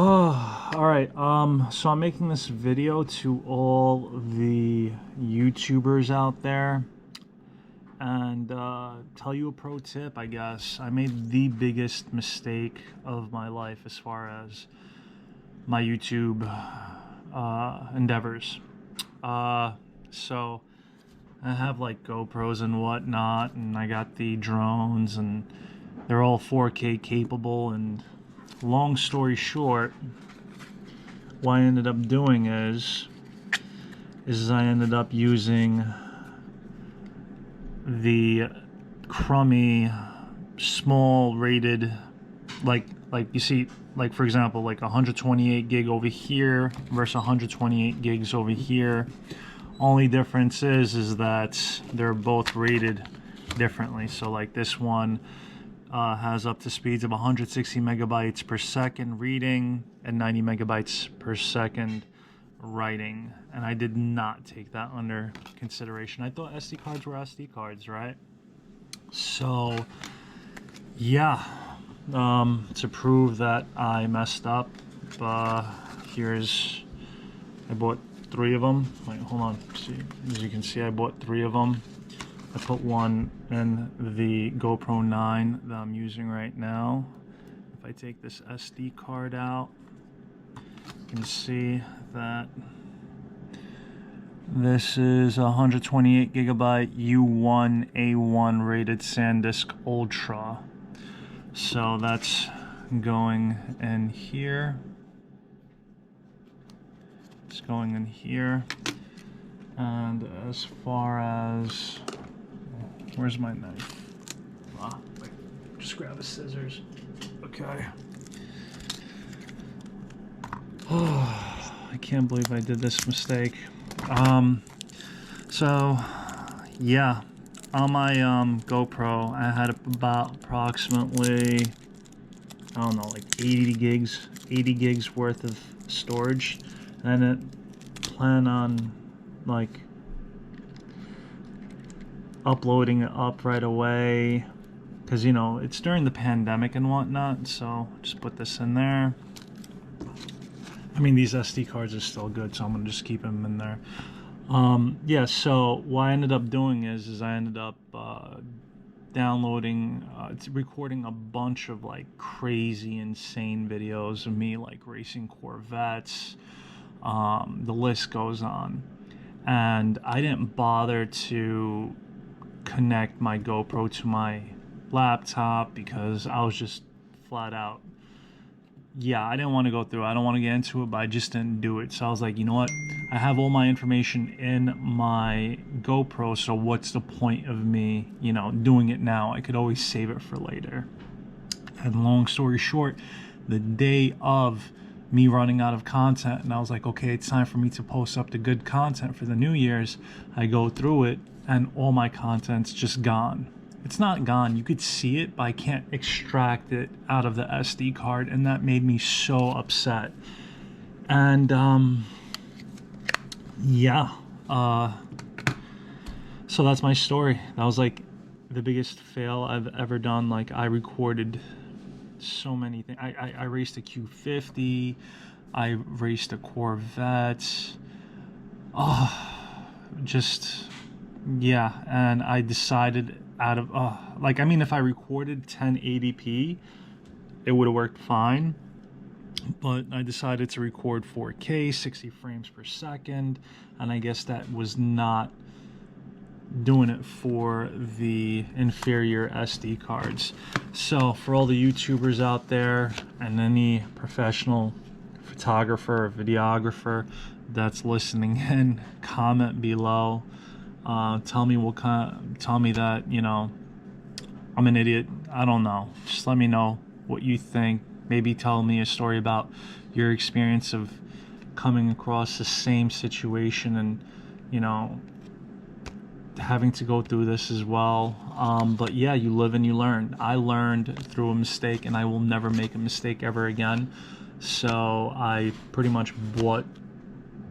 Oh, all right. So I'm making this video to all the YouTubers out there and tell you a pro tip, I guess. I made the biggest mistake of my life as far as my YouTube endeavors. So I have like GoPros and whatnot, and I got the drones, and they're all 4K capable. And long story short, what I ended up doing is I ended up using the crummy small rated, like you see, like for example, like 128 gig over here versus 128 gigs over here. Only difference is that they're both rated differently. So like this one has up to speeds of 160 megabytes per second reading and 90 megabytes per second writing, and I did not take that under consideration. I thought SD cards were SD cards, right? So yeah, to prove that I messed up, here's, I bought 3 of them. Wait, hold on. See, as you can see, I bought 3 of them. I put one in the GoPro 9 that I'm using right now. If I take this SD card out, you can see that this is a 128 gigabyte U1 A1 rated SanDisk Ultra. So that's going in here. It's going in here. And as far as, where's my knife? Wait, just grab a scissors. Okay. Oh, I can't believe I did this mistake. So yeah, on my GoPro, I had about approximately, I don't know, like 80 gigs worth of storage, and I plan on like uploading it up right away, because you know it's during the pandemic and whatnot. So just put this in there. I mean, these SD cards are still good, so I'm gonna just keep them in there. Yeah, so what I ended up doing is I ended up downloading, recording a bunch of like crazy, insane videos of me like racing Corvettes. The list goes on. And I didn't bother to connect my GoPro to my laptop because I was just flat out, yeah, I didn't want to go through it. I don't want to get into it, but I just didn't do it. So I was like, you know what? I have all my information in my GoPro, so what's the point of me, you know, doing it now? I could always save it for later. And long story short, the day of me running out of content, and I was like, okay, it's time for me to post up the good content for the New Year's. I go through it, and all my content's just gone. It's not gone, you could see it, but I can't extract it out of the SD card, and that made me so upset. And yeah, so that's my story. That was like the biggest fail I've ever done. Like, I recorded so many things. I raced a Q50, I raced a Corvette. Oh, just, yeah. And I decided out of, like, I mean, if I recorded 1080p, it would have worked fine. But I decided to record 4K, 60 frames per second, and I guess that was not doing it for the inferior SD cards. So for all the YouTubers out there and any professional photographer or videographer that's listening in, comment below. Tell me tell me that, you know, I'm an idiot. I don't know. Just let me know what you think. Maybe tell me a story about your experience of coming across the same situation and, you know, having to go through this as well. But yeah, you live and you learn. I learned through a mistake, and I will never make a mistake ever again. So I pretty much bought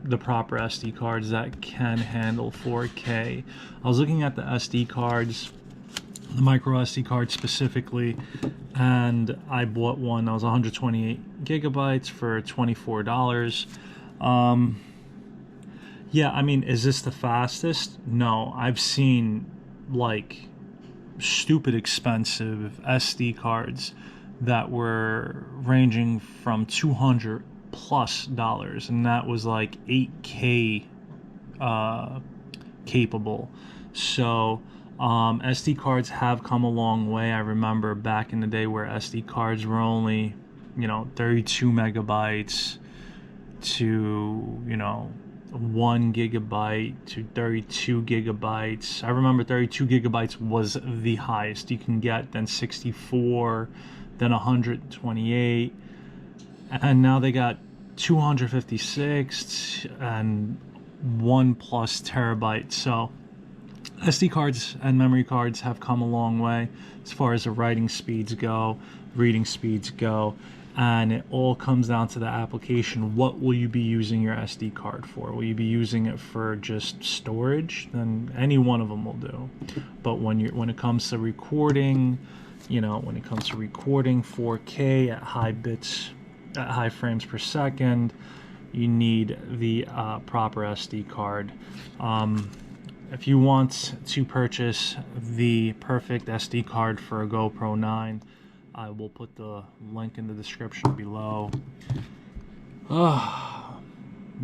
the proper SD cards that can handle 4K. I was looking at the SD cards the micro SD card specifically, and I bought one that was 128 gigabytes for $24. Yeah, I mean, is this the fastest? No, I've seen like stupid expensive SD cards that were ranging from $200+ and that was like 8K capable. So SD cards have come a long way. I remember back in the day where SD cards were only 32 megabytes to 1 gigabyte to 32 gigabytes. I remember 32 gigabytes was the highest you can get, then 64, then 128, and now they got 256 and 1+ terabyte. So SD cards and memory cards have come a long way as far as the writing speeds go, reading speeds go, and it all comes down to the application. What will you be using your SD card for? Will you be using it for just storage? Then any one of them will do. But when it comes to recording, when it comes to recording 4K at high bits, at high frames per second, you need the proper SD card. If you want to purchase the perfect SD card for a GoPro 9, I will put the link in the description below.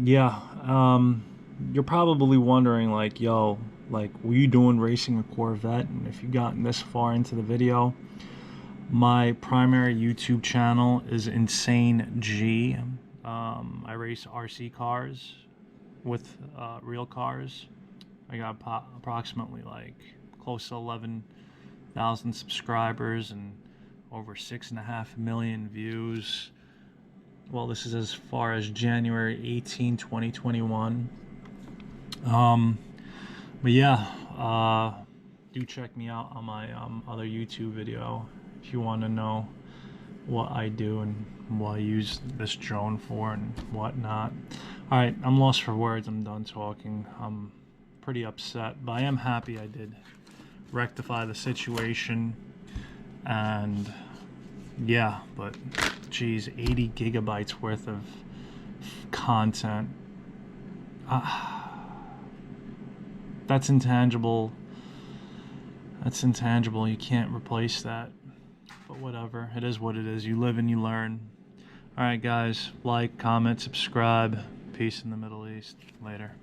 Yeah, you're probably wondering, like, yo, like, were you doing racing a Corvette? And if you've gotten this far into the video, my primary YouTube channel is insanegnyc. I race RC cars with real cars. I got approximately like close to 11,000 subscribers and over 6.5 million views. Well, this is as far as January 18, 2021. But yeah, do check me out on my other YouTube video if you want to know what I do and what I use this drone for and whatnot. Alright, I'm lost for words. I'm done talking. I'm pretty upset, but I am happy I did rectify the situation. And yeah, but geez, 80 gigabytes worth of content. That's intangible. That's intangible. You can't replace that. But whatever. It is what it is. You live and you learn. Alright, guys. Like, comment, subscribe. Peace in the Middle East. Later.